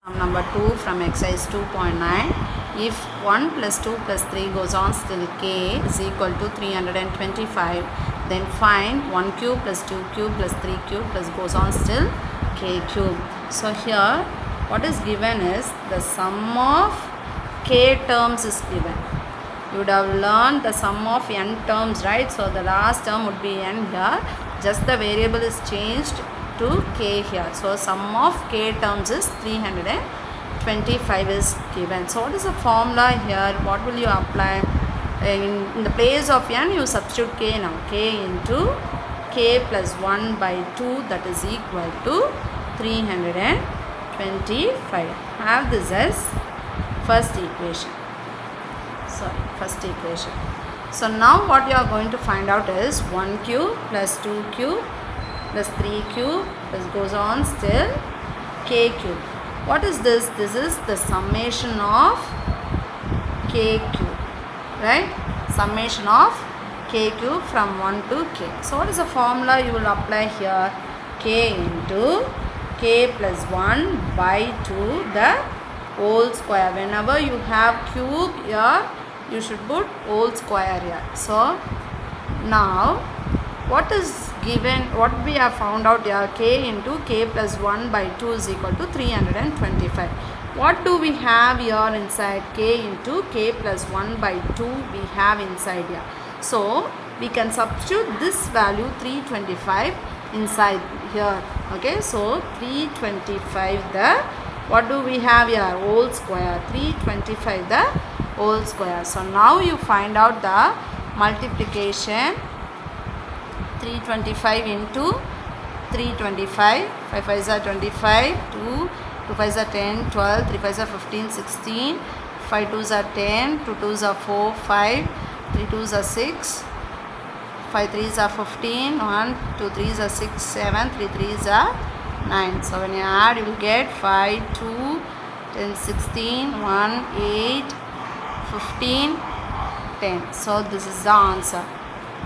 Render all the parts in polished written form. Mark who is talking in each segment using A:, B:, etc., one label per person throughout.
A: Sum number 2 from exercise 2.9. If 1 plus 2 plus 3 goes on still k is equal to 325, then find 1 cube plus 2 cube plus 3 cube plus goes on still k cube. So here what is given is the sum of k terms is given. You would have learned the sum of n terms, right? So the last term would be n here. Just the variable is changed to k here. So sum of k terms is 325 is given. So what is the formula here? What will you apply? In the place of n you substitute k now. K into k plus 1 by 2, that is equal to 325. Have this as first equation. So now what you are going to find out is 1 cube plus 2 cube plus 3 cube plus goes on still k cube. What is this? This is the summation of k cube, right? Summation of k cube from 1 to k. So what is the formula you will apply here? K into k plus 1 by 2 the whole square. Whenever you have cube here, you should put whole square here. So now what is given, what we have found out here, k into k plus 1 by 2 is equal to 325. What do we have here inside? K into k plus 1 by 2 we have inside here. So we can substitute this value 325 inside here. Okay, so 325 the, what do we have here? Whole square. 325 the whole square. So now you find out the multiplication. 325 into 325, 5 5s are 25, 2 5s are 10, 12, 3 5s are 15, 16, 5 2s are 10, 2 2s are 4, 5, 3 2s are 6, 5 3s are 15, 1 2 3s are 6, 7, 3 3s are 9. So when you add, you will get 5, 2, 10, 16, 1, 8, 15, 10. So this is the answer.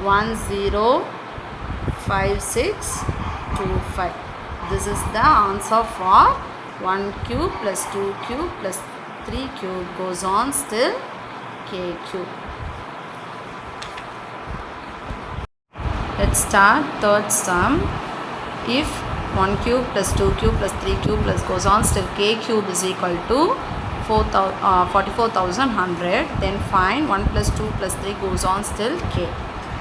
A: 1 0 5 6 2 5. This is the answer for 1 cube plus 2 cube plus 3 cube goes on still k cube. Let's start third sum. If 1 cube plus 2 cube plus 3 cube plus goes on still k cube is equal to 44,100, then find 1 plus 2 plus 3 goes on still k.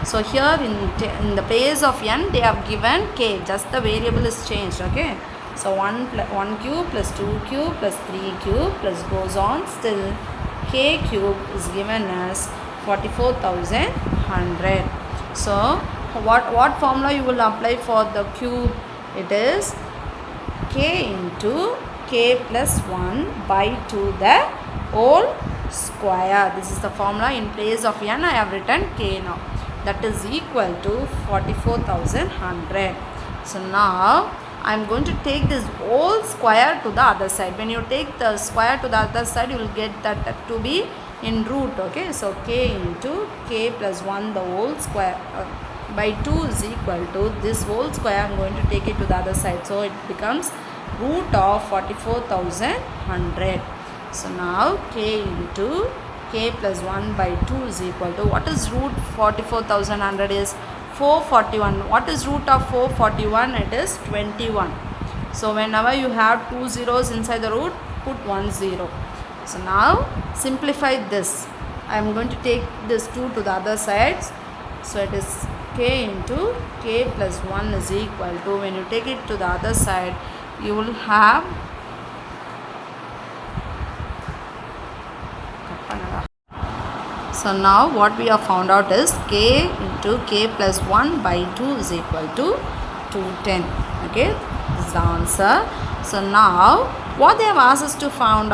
A: So here in the place of n they have given k, just the variable is changed. Okay, so 1 cube plus 2 cube plus 3 cube plus goes on still k cube is given as 44,100. So what formula you will apply for the cube? It is k into k plus 1 by 2 the whole square. This is the formula. In place of n I have written k now. That is equal to 44,100. So now I am going to take this whole square to the other side. When you take the square to the other side, you will get that to be in root. Okay, so k into k plus 1 the whole square by 2 is equal to this whole square. I am going to take it to the other side. So it becomes root of 44,100. So now k into k plus 1 by 2 is equal to, what is root 44,100 is 441. What is root of 441? It is 21. So whenever you have 2 zeros inside the root, put 1 0. So now simplify this. I am going to take this 2 to the other sides. So it is k into k plus 1 is equal to, when you take it to the other side, you will have So now what we have found out is k into k plus 1 by 2 is equal to 210. Okay, this is the answer. So now what they have asked us to find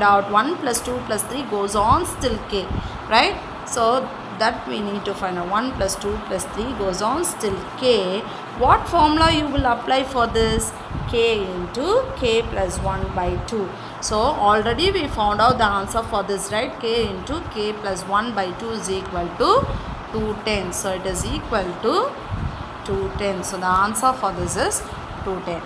A: out 1 plus 2 plus 3 goes on still k, right? So that we need to find out. 1 plus 2 plus 3 goes on still k. What formula you will apply for this? K into k plus 1 by 2. So already we found out the answer for this, right? K into k plus 1 by 2 is equal to 210. So it is equal to 210. So the answer for this is 210.